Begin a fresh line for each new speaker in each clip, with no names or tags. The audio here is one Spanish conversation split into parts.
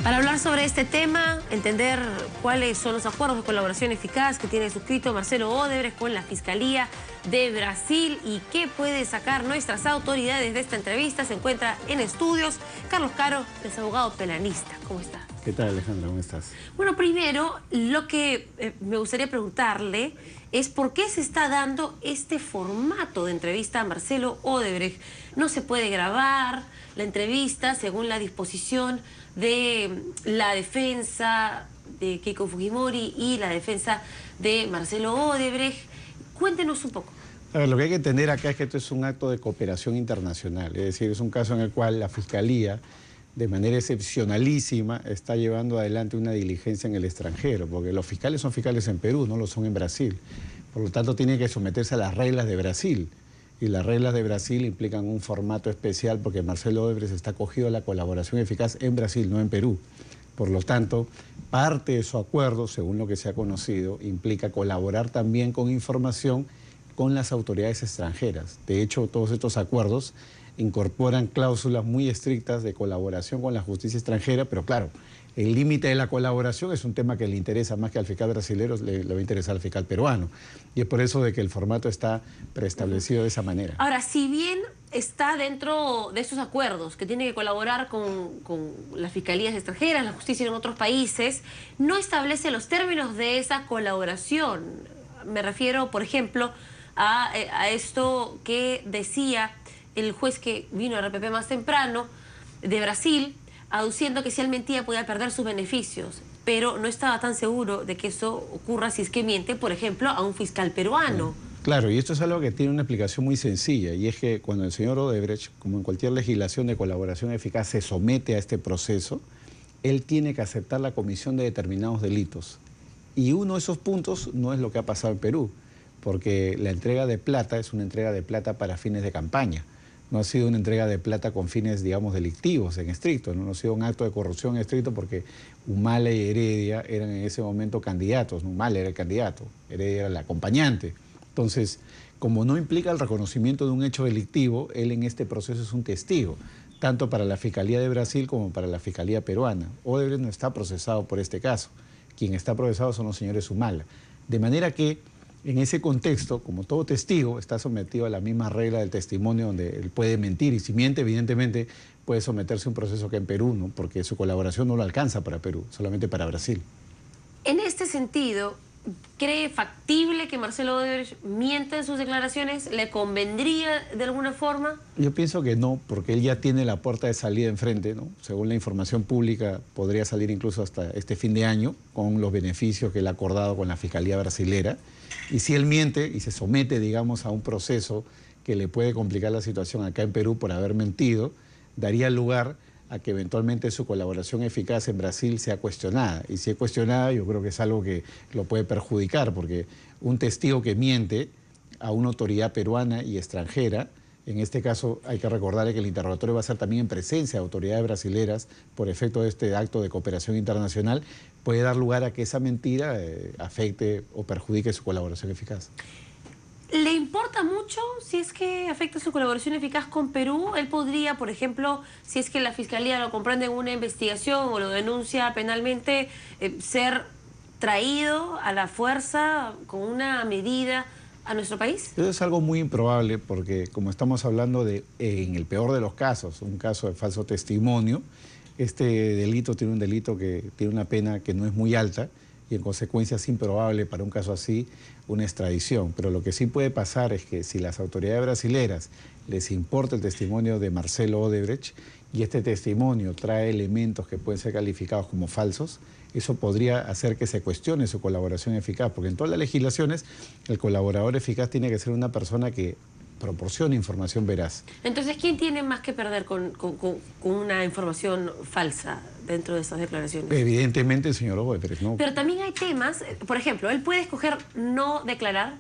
Para hablar sobre este tema, entender cuáles son los acuerdos de colaboración eficaz que tiene suscrito Marcelo Odebrecht con la Fiscalía de Brasil y qué puede sacar nuestras autoridades de esta entrevista, se encuentra en estudios Carlos Caro, es abogado penalista. ¿Cómo está?
¿Qué tal, Alejandra? ¿Cómo estás?
Bueno, primero, lo que me gustaría preguntarle es por qué se está dando este formato de entrevista a Marcelo Odebrecht. No se puede grabar la entrevista según la disposición de la defensa de Keiko Fujimori y la defensa de Marcelo Odebrecht. Cuéntenos un poco.
A ver, lo que hay que entender acá es que esto es un acto de cooperación internacional, es decir, es un caso en el cual la Fiscalía, de manera excepcionalísima, está llevando adelante una diligencia en el extranjero, porque los fiscales son fiscales en Perú, no lo son en Brasil. Por lo tanto, tienen que someterse a las reglas de Brasil. Y las reglas de Brasil implican un formato especial porque Marcelo Odebrecht está acogido a la colaboración eficaz en Brasil, no en Perú. Por lo tanto, parte de su acuerdo, según lo que se ha conocido, implica colaborar también con información con las autoridades extranjeras. De hecho, todos estos acuerdos incorporan cláusulas muy estrictas de colaboración con la justicia extranjera, pero claro, el límite de la colaboración es un tema que le interesa más que al fiscal brasileño, le va a interesar al fiscal peruano. Y es por eso de que el formato está preestablecido de esa manera.
Ahora, si bien está dentro de estos acuerdos que tiene que colaborar con las fiscalías extranjeras, la justicia en otros países, no establece los términos de esa colaboración. Me refiero, por ejemplo, a esto que decía el juez que vino a RPP más temprano de Brasil, aduciendo que si él mentía podía perder sus beneficios, pero no estaba tan seguro de que eso ocurra si es que miente, por ejemplo, a un fiscal peruano.
Claro, y esto es algo que tiene una explicación muy sencilla, y es que cuando el señor Odebrecht, como en cualquier legislación de colaboración eficaz, se somete a este proceso, él tiene que aceptar la comisión de determinados delitos. Y uno de esos puntos no es lo que ha pasado en Perú, porque la entrega de plata es una entrega de plata para fines de campaña. No ha sido una entrega de plata con fines, digamos, delictivos en estricto, no ha sido un acto de corrupción en estricto porque Humala y Heredia eran en ese momento candidatos. Humala era el candidato, Heredia era el acompañante. Entonces, como no implica el reconocimiento de un hecho delictivo, él en este proceso es un testigo, tanto para la Fiscalía de Brasil como para la Fiscalía peruana. Odebrecht no está procesado por este caso. Quien está procesado son los señores Humala. De manera que, en ese contexto, como todo testigo, está sometido a la misma regla del testimonio donde él puede mentir y si miente, evidentemente, puede someterse a un proceso que en Perú, ¿no? Porque su colaboración no lo alcanza para Perú, solamente para Brasil.
En este sentido, ¿cree factible que Marcelo Odebrecht mienta en sus declaraciones? ¿Le convendría de alguna forma?
Yo pienso que no, porque él ya tiene la puerta de salida enfrente, ¿no? Según la información pública, podría salir incluso hasta este fin de año con los beneficios que él ha acordado con la Fiscalía brasilera. Y si él miente y se somete, digamos, a un proceso que le puede complicar la situación acá en Perú por haber mentido, daría lugar a que eventualmente su colaboración eficaz en Brasil sea cuestionada. Y si es cuestionada, yo creo que es algo que lo puede perjudicar, porque un testigo que miente a una autoridad peruana y extranjera, en este caso hay que recordarle que el interrogatorio va a ser también en presencia de autoridades brasileras por efecto de este acto de cooperación internacional, puede dar lugar a que esa mentira afecte o perjudique su colaboración eficaz.
¿Le importa mucho si es que afecta su colaboración eficaz con Perú? Él podría, por ejemplo, si es que la Fiscalía lo comprende en una investigación o lo denuncia penalmente, ser traído a la fuerza con una medida a nuestro país?
Eso es algo muy improbable porque, como estamos hablando de, en el peor de los casos, un caso de falso testimonio, este delito tiene un delito que tiene una pena que no es muy alta y en consecuencia es improbable para un caso así una extradición. Pero lo que sí puede pasar es que si las autoridades brasileras les importa el testimonio de Marcelo Odebrecht y este testimonio trae elementos que pueden ser calificados como falsos, eso podría hacer que se cuestione su colaboración eficaz, porque en todas las legislaciones el colaborador eficaz tiene que ser una persona que proporcione información veraz.
Entonces, ¿quién tiene más que perder con una información falsa dentro de esas declaraciones?
Evidentemente el señor Odebrecht, ¿no?
Pero también hay temas, por ejemplo, él puede escoger no declarar,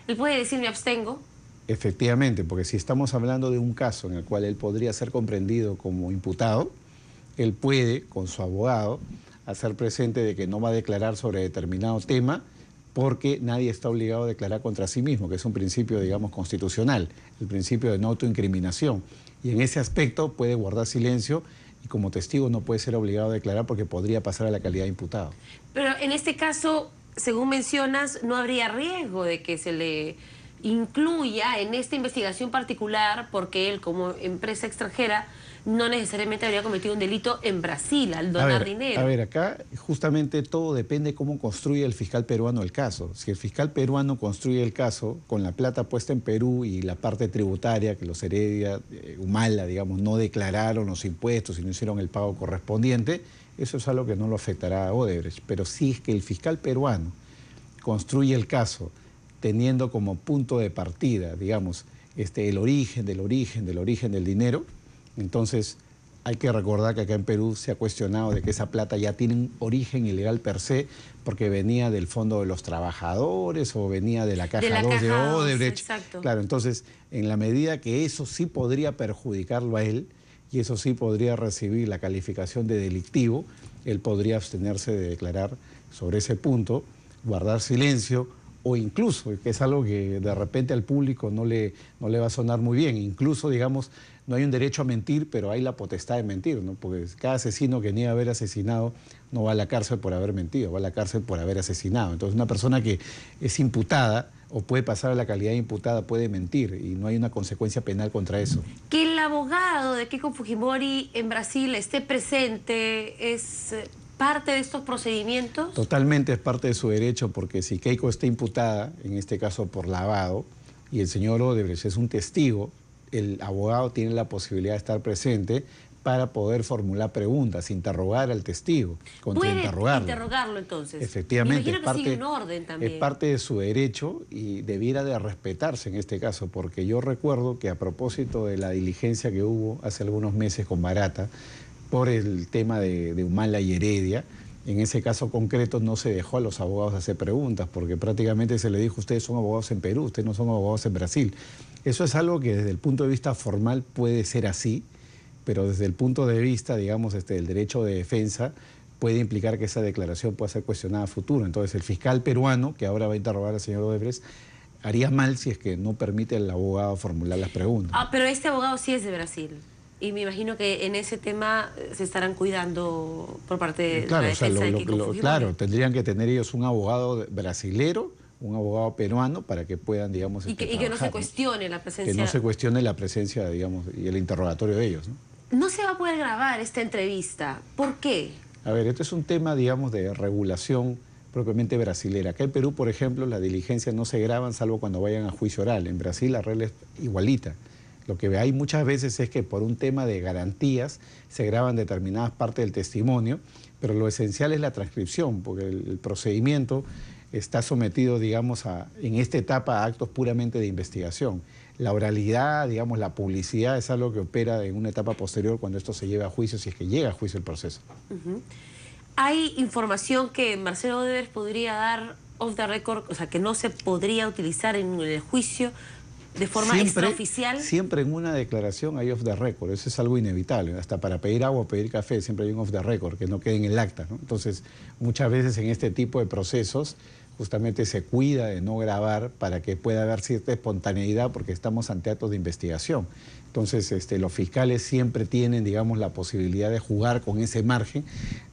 él puede decir me abstengo.
Efectivamente, porque si estamos hablando de un caso en el cual él podría ser comprendido como imputado, él puede, con su abogado, hacer presente de que no va a declarar sobre determinado tema porque nadie está obligado a declarar contra sí mismo, que es un principio, digamos, constitucional, el principio de no autoincriminación. Y en ese aspecto puede guardar silencio y como testigo no puede ser obligado a declarar porque podría pasar a la calidad de imputado.
Pero en este caso, según mencionas, no habría riesgo de que se le incluya en esta investigación particular porque él, como empresa extranjera, no necesariamente habría cometido un delito en Brasil al donar dinero.
A ver, acá justamente todo depende cómo construye el fiscal peruano el caso. Si el fiscal peruano construye el caso con la plata puesta en Perú y la parte tributaria que los Heredia, Humala, digamos, no declararon los impuestos y no hicieron el pago correspondiente, eso es algo que no lo afectará a Odebrecht. Pero si es que el fiscal peruano construye el caso teniendo como punto de partida, digamos, el origen del dinero, entonces hay que recordar que acá en Perú se ha cuestionado de que esa plata ya tiene un origen ilegal per se porque venía del Fondo de los Trabajadores o venía de la Caja 2 de Odebrecht.
Exacto.
Claro, entonces en la medida que eso sí podría perjudicarlo a él y eso sí podría recibir la calificación de delictivo, él podría abstenerse de declarar sobre ese punto, guardar silencio o incluso, que es algo que de repente al público no le va a sonar muy bien, incluso, digamos, no hay un derecho a mentir, pero hay la potestad de mentir, ¿no? Porque cada asesino que niega haber asesinado no va a la cárcel por haber mentido, va a la cárcel por haber asesinado. Entonces, una persona que es imputada o puede pasar a la calidad de imputada puede mentir y no hay una consecuencia penal contra eso.
Que el abogado de Keiko Fujimori en Brasil esté presente es parte de estos procedimientos.
Totalmente es parte de su derecho porque si Keiko está imputada, en este caso por lavado, y el señor Odebrecht es un testigo, el abogado tiene la posibilidad de estar presente para poder formular preguntas, interrogar al testigo, contrainterrogarlo.
¿Puede interrogarlo entonces?
Efectivamente,
me imagino que sigue un orden también.
Es parte de su derecho y debiera de respetarse en este caso, porque yo recuerdo que a propósito de la diligencia que hubo hace algunos meses con Barata, por el tema de Humala y Heredia, en ese caso concreto no se dejó a los abogados hacer preguntas, porque prácticamente se le dijo, ustedes son abogados en Perú, ustedes no son abogados en Brasil. Eso es algo que desde el punto de vista formal puede ser así, pero desde el punto de vista, digamos, del derecho de defensa, puede implicar que esa declaración pueda ser cuestionada a futuro. Entonces, el fiscal peruano, que ahora va a interrogar al señor Odebrecht, haría mal si es que no permite al abogado formular las preguntas.
Ah, pero este abogado sí es de Brasil. Y me imagino que en ese tema se estarán cuidando por parte de la defensa de Keiko Fujimori.
Claro, tendrían que tener ellos un abogado brasilero, un abogado peruano, para que puedan, digamos,
y que no se cuestione la presencia.
Que no se cuestione la presencia, digamos, y el interrogatorio de ellos, ¿no?
No se va a poder grabar esta entrevista. ¿Por qué?
A ver, esto es un tema, digamos, de regulación propiamente brasilera. Acá en Perú, por ejemplo, las diligencias no se graban salvo cuando vayan a juicio oral. En Brasil la regla es igualita. Lo que hay muchas veces es que por un tema de garantías se graban determinadas partes del testimonio, pero lo esencial es la transcripción, porque el procedimiento está sometido, digamos, en esta etapa a actos puramente de investigación. La oralidad, digamos, la publicidad es algo que opera en una etapa posterior cuando esto se lleva a juicio, si es que llega a juicio el proceso.
¿Hay información que Marcelo Odebrecht podría dar off the record, o sea, que no se podría utilizar en el juicio de forma extraoficial?
Siempre en una declaración hay off the record, eso es algo inevitable. Hasta para pedir agua o pedir café siempre hay un off the record, que no quede en el acta, ¿no? Entonces, muchas veces en este tipo de procesos justamente se cuida de no grabar para que pueda haber cierta espontaneidad porque estamos ante actos de investigación. Entonces, los fiscales siempre tienen, digamos, la posibilidad de jugar con ese margen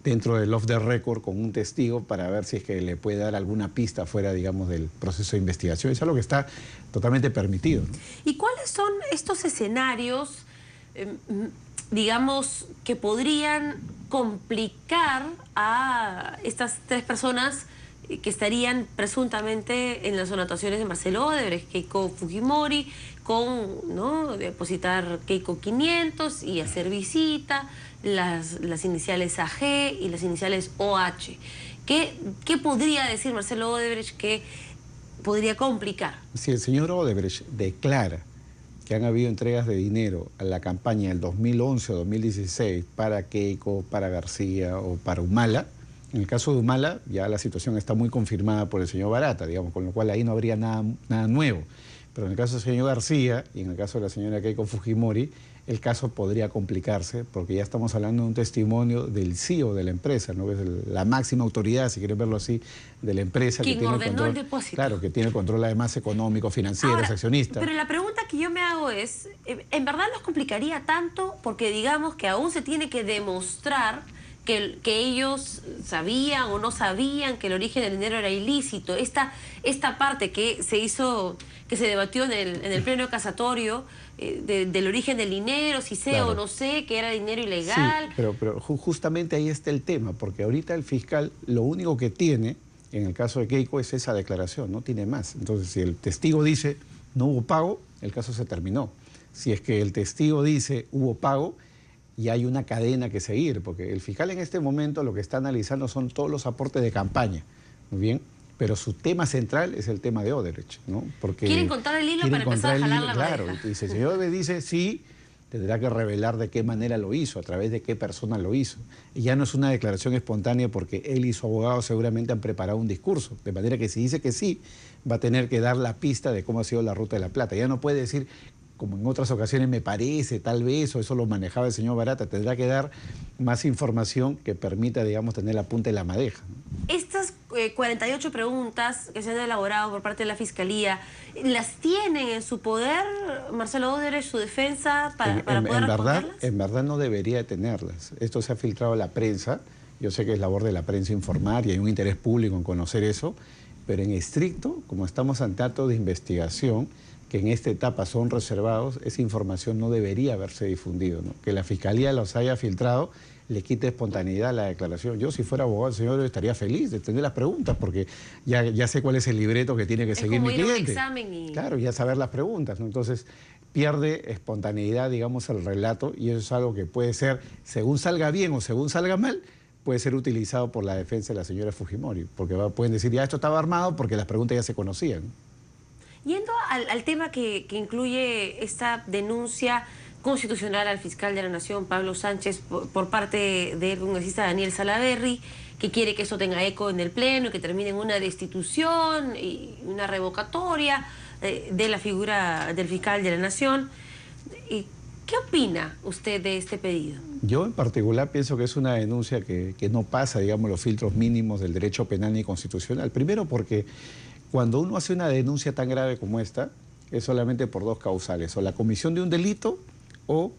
dentro del off the record con un testigo para ver si es que le puede dar alguna pista fuera, digamos, del proceso de investigación. Es algo que está totalmente permitido, ¿no?
¿Y cuáles son estos escenarios, digamos, que podrían complicar a estas tres personas que estarían presuntamente en las anotaciones de Marcelo Odebrecht, Keiko Fujimori, ¿no?, depositar Keiko 500 y hacer visita, las iniciales AG y las iniciales OH? ¿Qué podría decir Marcelo Odebrecht que podría complicar?
Si el señor Odebrecht declara que han habido entregas de dinero a la campaña del 2011 o 2016 para Keiko, para García o para Humala, en el caso de Humala ya la situación está muy confirmada por el señor Barata, digamos, con lo cual ahí no habría nada nuevo. Pero en el caso del señor García y en el caso de la señora Keiko Fujimori, el caso podría complicarse, porque ya estamos hablando de un testimonio del CEO de la empresa, ¿no? Es la máxima autoridad, si quieren verlo así, de la empresa.
Quien
que tiene
ordenó
control,
el depósito.
Claro, que tiene el control además económico, financiero,
Ahora,
es accionista.
pero la pregunta que yo me hago es, ¿en verdad nos complicaría tanto? Porque digamos que aún se tiene que demostrar que ellos sabían o no sabían que el origen del dinero era ilícito. Esta parte que se hizo, que se debatió en el pleno casatorio, del origen del dinero, si sé
Claro.
o no sé, que era dinero ilegal.
Sí, pero justamente ahí está el tema, porque ahorita el fiscal lo único que tiene, en el caso de Keiko, es esa declaración, no tiene más. Entonces, si el testigo dice no hubo pago, el caso se terminó. Si es que el testigo dice hubo pago, y hay una cadena que seguir, porque el fiscal en este momento lo que está analizando son todos los aportes de campaña, ¿muy bien? Pero su tema central es el tema de Odebrecht, ¿no? Porque
Quiere encontrar el hilo para empezar a jalar la
claro,
madeja.
y si el señor Odebrecht dice sí, tendrá que revelar de qué manera lo hizo, a través de qué persona lo hizo. Y ya no es una declaración espontánea porque él y su abogado seguramente han preparado un discurso, de manera que si dice que sí, va a tener que dar la pista de cómo ha sido la ruta de la plata. Ya no puede decir, como en otras ocasiones me parece, tal vez, o eso lo manejaba el señor Barata, tendrá que dar más información que permita, digamos, tener la punta de la madeja, ¿no?
Estas 48 preguntas que se han elaborado por parte de la Fiscalía, ¿las tienen en su poder, Marcelo Odebrecht, su defensa, para poder responderlas?
En verdad no debería tenerlas. Esto se ha filtrado a la prensa. Yo sé que es labor de la prensa informar y hay un interés público en conocer eso, pero en estricto, como estamos ante actos de investigación, que en esta etapa son reservados, esa información no debería haberse difundido, ¿no? Que la Fiscalía los haya filtrado le quite espontaneidad a la declaración. Yo, si fuera abogado, señor, estaría feliz de tener las preguntas, porque ya sé cuál es el libreto que tiene que seguir mi cliente. Es como ir a un
examen y...
Claro, ya saber las preguntas, ¿no? Entonces, pierde espontaneidad, digamos, el relato, y eso es algo que puede ser, según salga bien o según salga mal, puede ser utilizado por la defensa de la señora Fujimori, porque pueden decir, ya esto estaba armado porque las preguntas ya se conocían.
Yendo al tema que incluye esta denuncia constitucional al fiscal de la Nación, Pablo Sánchez, por parte del congresista Daniel Salaverry, que quiere que eso tenga eco en el Pleno y que termine en una destitución y una revocatoria de la figura del fiscal de la Nación. ¿Qué opina usted de este pedido?
Yo en particular pienso que es una denuncia que no pasa, digamos, los filtros mínimos del derecho penal ni constitucional. Primero porque cuando uno hace una denuncia tan grave como esta, es solamente por dos causales, o la comisión de un delito o,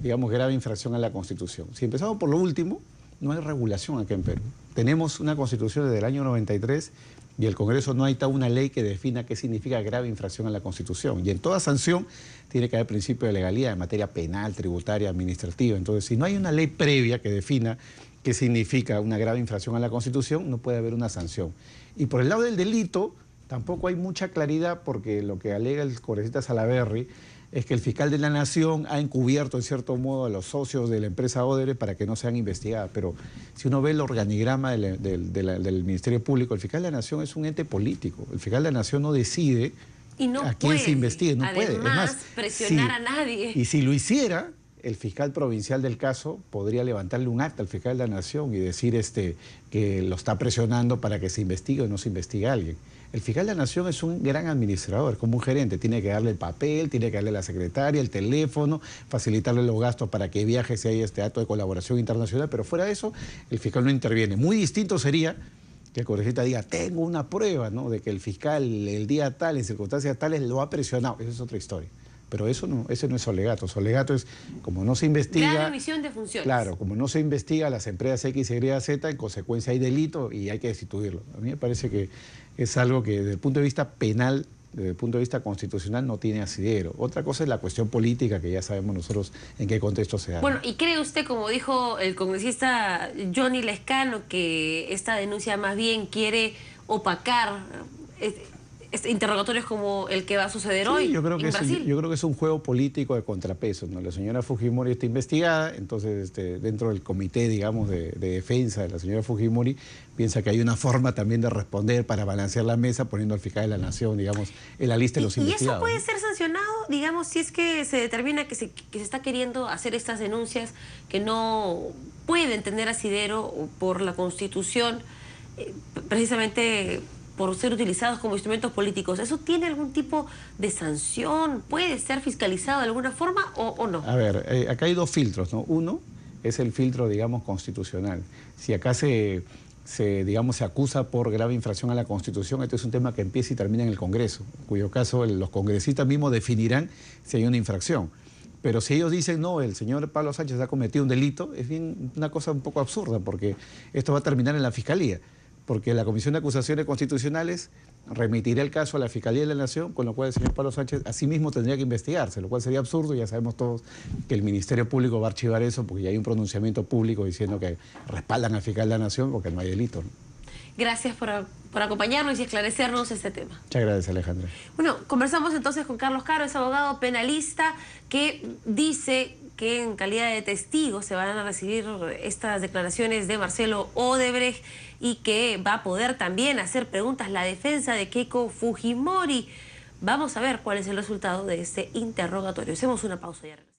digamos, grave infracción a la Constitución. Si empezamos por lo último, no hay regulación acá en Perú. Tenemos una Constitución desde el año 93 y el Congreso no ha dictado una ley que defina qué significa grave infracción a la Constitución. Y en toda sanción tiene que haber principio de legalidad en materia penal, tributaria, administrativa. Entonces, si no hay una ley previa que defina qué significa una grave infracción a la Constitución, no puede haber una sanción. Y por el lado del delito, tampoco hay mucha claridad porque lo que alega el congresista Salaverry es que el fiscal de la Nación ha encubierto en cierto modo a los socios de la empresa Odebrecht para que no sean investigadas. Pero si uno ve el organigrama del Ministerio Público, el fiscal de la Nación es un ente político. El fiscal de la Nación no decide a quién se investigue. No puede.
Además, presionar a nadie.
Y si lo hiciera, el fiscal provincial del caso podría levantarle un acta al fiscal de la Nación y decir que lo está presionando para que se investigue o no se investigue a alguien. El fiscal de la Nación es un gran administrador, como un gerente. Tiene que darle el papel, tiene que darle la secretaria, el teléfono, facilitarle los gastos para que viaje si hay este acto de colaboración internacional, pero fuera de eso, el fiscal no interviene. Muy distinto sería que el congresista diga, tengo una prueba, ¿no?, de que el fiscal el día tal, en circunstancias tales, lo ha presionado. Esa es otra historia. Pero eso no, ese no es solegato. Solegato es, como no se investiga...
Gran omisión de funciones.
Claro, como no se investiga las empresas X, Y, Z, en consecuencia hay delito y hay que destituirlo. A mí me parece que es algo que desde el punto de vista penal, desde el punto de vista constitucional, no tiene asidero. Otra cosa es la cuestión política, que ya sabemos nosotros en qué contexto se da.
Bueno, ¿y cree usted, como dijo el congresista Johnny Lescano, que esta denuncia más bien quiere opacar interrogatorios como el que va a suceder hoy
yo creo que
en Brasil?
Yo creo que es un juego político de contrapesos, ¿no? La señora Fujimori está investigada, entonces dentro del comité, digamos, de defensa de la señora Fujimori, piensa que hay una forma también de responder para balancear la mesa poniendo al fiscal de la Nación, digamos, en la lista de los investigados.
¿Y eso puede ser sancionado, digamos, si es que se determina que se está queriendo hacer estas denuncias que no pueden tener asidero por la Constitución, precisamente por ser utilizados como instrumentos políticos, ¿eso tiene algún tipo de sanción? ¿Puede ser fiscalizado de alguna forma o no?
A ver, acá hay dos filtros, ¿no? Uno es el filtro, digamos, constitucional. Si acá se acusa por grave infracción a la Constitución, este es un tema que empieza y termina en el Congreso, en cuyo caso los congresistas mismos definirán si hay una infracción. Pero si ellos dicen, no, el señor Pablo Sánchez ha cometido un delito, es bien una cosa un poco absurda, porque esto va a terminar en la Fiscalía, porque la Comisión de Acusaciones Constitucionales remitirá el caso a la Fiscalía de la Nación, con lo cual el señor Pablo Sánchez asimismo tendría que investigarse, lo cual sería absurdo. Ya sabemos todos que el Ministerio Público va a archivar eso, porque ya hay un pronunciamiento público diciendo que respaldan al fiscal de la Nación porque no hay delito, ¿no?
Gracias por acompañarnos y esclarecernos este tema.
Muchas gracias, Alejandra.
Bueno, conversamos entonces con Carlos Caro, es abogado penalista que dice que en calidad de testigo se van a recibir estas declaraciones de Marcelo Odebrecht y que va a poder también hacer preguntas la defensa de Keiko Fujimori. Vamos a ver cuál es el resultado de este interrogatorio. Hacemos una pausa y ya regresamos.